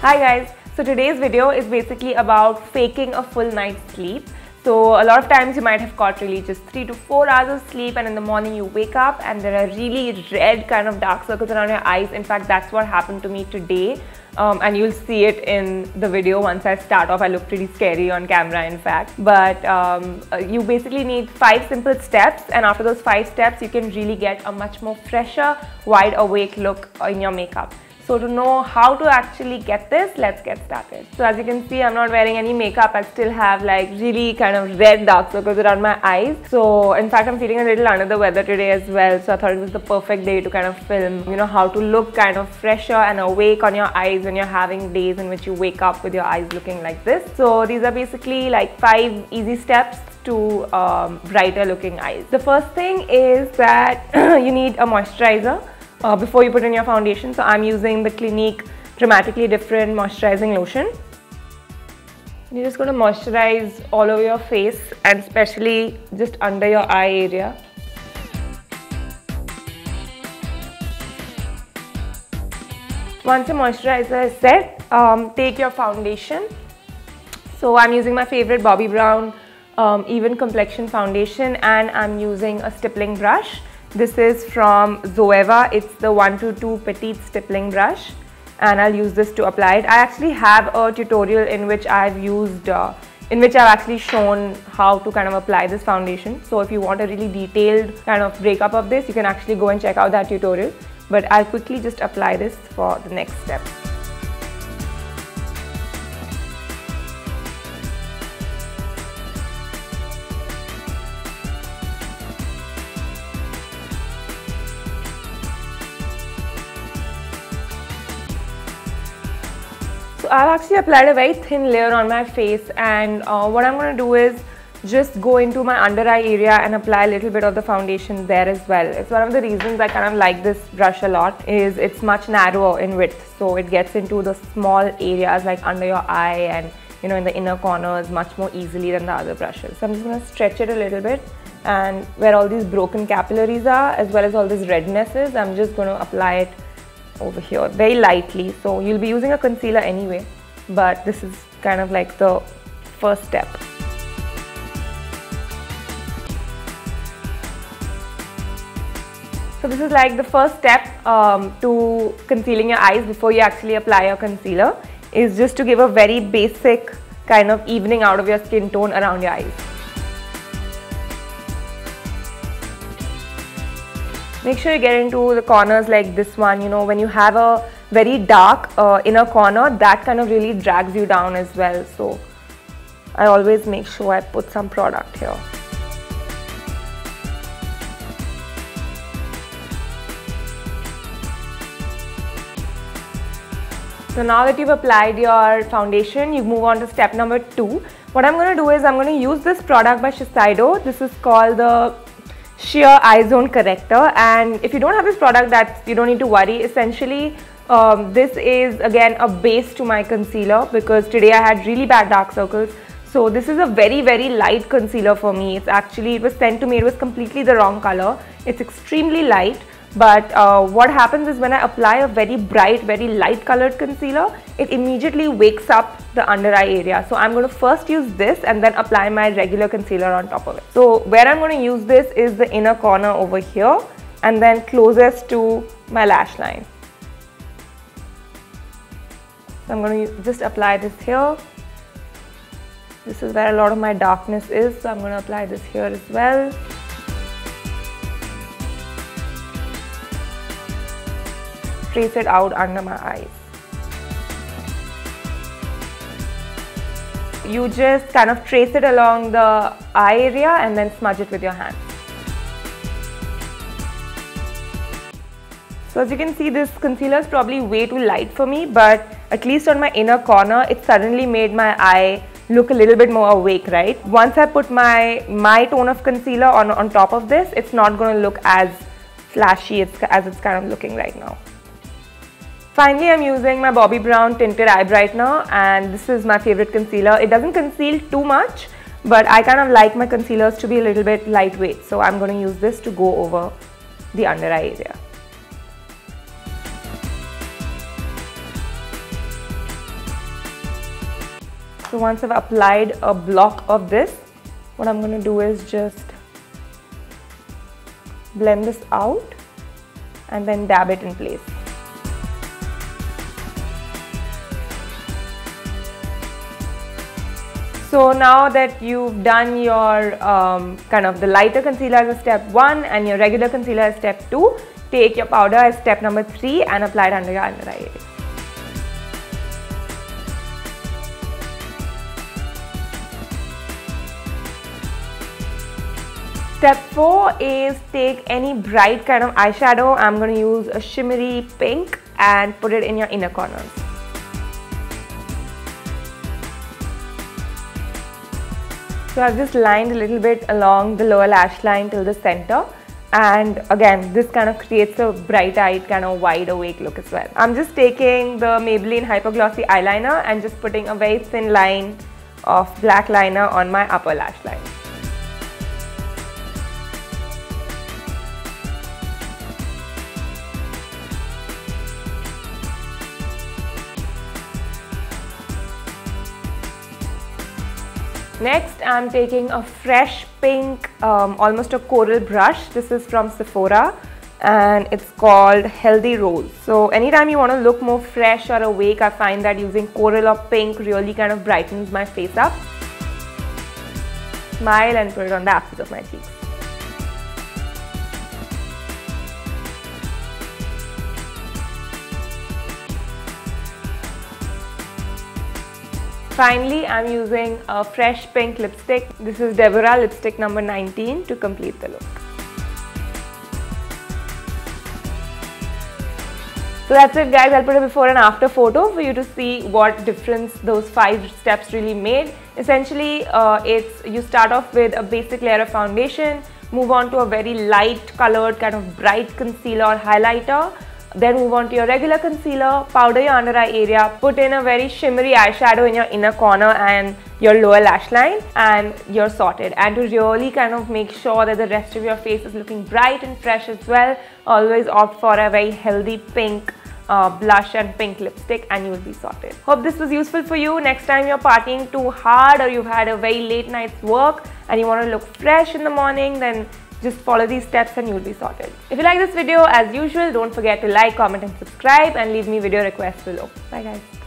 Hi guys, so today's video is basically about faking a full night's sleep. So a lot of times you might have caught really just 3 to 4 hours of sleep, and in the morning you wake up and there are really red kind of dark circles around your eyes. In fact, that's what happened to me today, and you'll see it in the video once I start off. I look pretty scary on camera in fact, but you basically need 5 simple steps, and after those 5 steps you can really get a much more fresher, wide awake look in your makeup. So to know how to actually get this, let's get started. So as you can see, I'm not wearing any makeup. I still have like really kind of red dark circles around my eyes. So in fact, I'm feeling a little under the weather today as well. So I thought it was the perfect day to kind of film, how to look kind of fresher and awake on your eyes when you're having days in which you wake up with your eyes looking like this. So these are basically like 5 easy steps to brighter looking eyes. The first thing is that you need a moisturizer before you put in your foundation. So I'm using the Clinique Dramatically Different Moisturizing Lotion. You're just going to moisturize all over your face and especially just under your eye area. Once your moisturizer is set, take your foundation. So I'm using my favorite Bobbi Brown Even Complexion Foundation, and I'm using a stippling brush. This is from Zoeva. It's the 122 Petite Stippling Brush, and I'll use this to apply it. I actually have a tutorial in which I've actually shown how to kind of apply this foundation. So if you want a really detailed kind of breakup of this, you can actually go and check out that tutorial. But I'll quickly just apply this for the next step. So I've actually applied a very thin layer on my face, and what I'm going to do is just go into my under eye area and apply a little bit of the foundation there as well. It's one of the reasons I kind of like this brush a lot, is it's much narrower in width, so it gets into the small areas like under your eye and in the inner corners much more easily than the other brushes. So I'm just going to stretch it a little bit, and where all these broken capillaries are as well as all this redness is, I'm just going to apply it over here very lightly. So you'll be using a concealer anyway, but this is kind of like the first step. So this is like the first step to concealing your eyes before you actually apply your concealer, is just to give a very basic kind of evening out of your skin tone around your eyes. Make sure you get into the corners like this one. When you have a very dark inner corner, that kind of really drags you down as well. So I always make sure I put some product here. So now that you've applied your foundation, you move on to step number 2. What I'm going to do is I'm going to use this product by Shiseido. This is called the Sheer Eye Zone Corrector, and if you don't have this product, you don't need to worry. Essentially, this is again a base to my concealer, because today I had really bad dark circles. So this is a very, very light concealer for me. It was sent to me, it was completely the wrong color. It's extremely light. But what happens is when I apply a very bright, very light colored concealer, it immediately wakes up the under eye area. So I'm going to first use this and then apply my regular concealer on top of it. So where I'm going to use this is the inner corner over here, and then closest to my lash line. So I'm going to just apply this here. This is where a lot of my darkness is, so I'm going to apply this here as well. Trace it out under my eyes. You just kind of trace it along the eye area and then smudge it with your hand. So as you can see, this concealer is probably way too light for me, but at least on my inner corner, it suddenly made my eye look a little bit more awake, right? Once I put my tone of concealer on top of this, it's not going to look as flashy as it's kind of looking right now. Finally, I'm using my Bobbi Brown Tinted Eye Brightener, and this is my favorite concealer. It doesn't conceal too much, but I kind of like my concealers to be a little bit lightweight, so I'm going to use this to go over the under eye area. So once I've applied a block of this, what I'm going to do is just blend this out and then dab it in place. So now that you've done your kind of the lighter concealer as a step 1 and your regular concealer as step 2, take your powder as step number 3 and apply it under your under eye area. Step 4 is take any bright kind of eyeshadow. I'm going to use a shimmery pink and put it in your inner corners. So I've just lined a little bit along the lower lash line till the center, and again this kind of creates a bright-eyed kind of wide awake look as well. I'm just taking the Maybelline Hyper Glossy eyeliner and just putting a very thin line of black liner on my upper lash line. Next, I'm taking a fresh pink, almost a coral brush. This is from Sephora and it's called Healthy Rose. So anytime you want to look more fresh or awake, I find that using coral or pink really kind of brightens my face up. Smile and put it on the apples of my cheeks. Finally, I'm using a fresh pink lipstick. This is Deborah lipstick number 19 to complete the look. So that's it guys, I'll put a before and after photo for you to see what difference those 5 steps really made. Essentially, you start off with a basic layer of foundation, move on to a very light colored kind of bright concealer or highlighter, then move on to your regular concealer, powder your under eye area, put in a very shimmery eyeshadow in your inner corner and your lower lash line, and you're sorted. And to really kind of make sure that the rest of your face is looking bright and fresh as well, always opt for a very healthy pink blush and pink lipstick and you will be sorted. Hope this was useful for you. Next time you're partying too hard or you've had a very late night's work and you want to look fresh in the morning, then just follow these steps and you'll be sorted. If you like this video, as usual, don't forget to like, comment and subscribe and leave me video requests below. Bye guys.